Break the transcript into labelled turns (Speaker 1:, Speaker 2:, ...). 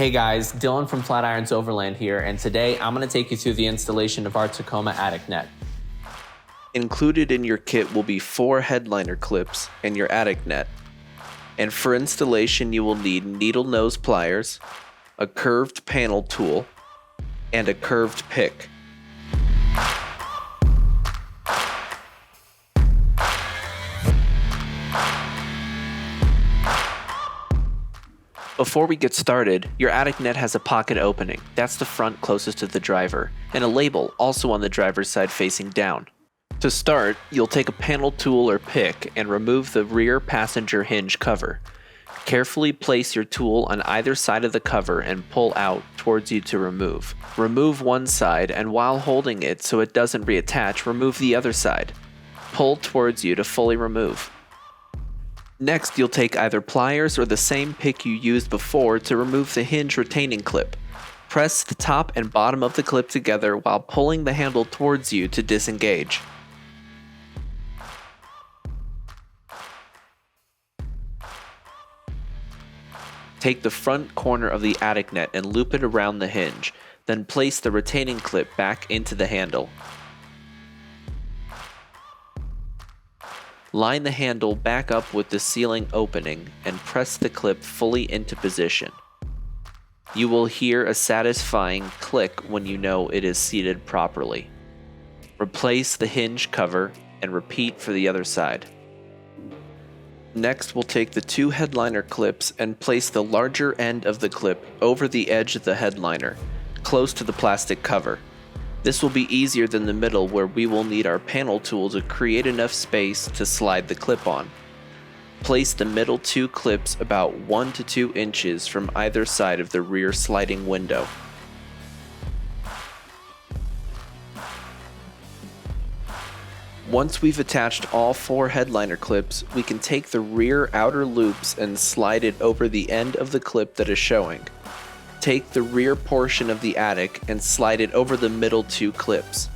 Speaker 1: Hey guys, Dylan from Flatirons Overland here, and today I'm going to take you through the installation of our Tacoma attic net.
Speaker 2: Included in your kit will be 4 headliner clips and your attic net. And for installation you will need needle nose pliers, a curved panel tool, and a curved pick. Before we get started, your attic net has a pocket opening, that's the front closest to the driver, and a label also on the driver's side facing down. To start, you'll take a panel tool or pick and remove the rear passenger hinge cover. Carefully place your tool on either side of the cover and pull out towards you to remove. Remove one side, and while holding it so it doesn't reattach, remove the other side. Pull towards you to fully remove. Next, you'll take either pliers or the same pick you used before to remove the hinge retaining clip. Press the top and bottom of the clip together while pulling the handle towards you to disengage. Take the front corner of the attic net and loop it around the hinge, then place the retaining clip back into the handle. Line the handle back up with the ceiling opening and press the clip fully into position. You will hear a satisfying click when you know it is seated properly. Replace the hinge cover and repeat for the other side. Next, we'll take the 2 headliner clips and place the larger end of the clip over the edge of the headliner, close to the plastic cover. This will be easier than the middle, where we will need our panel tool to create enough space to slide the clip on. Place the middle 2 clips about 1 to 2 inches from either side of the rear sliding window. Once we've attached all 4 headliner clips, we can take the rear outer loops and slide it over the end of the clip that is showing. Take the rear portion of the attic and slide it over the middle 2 clips.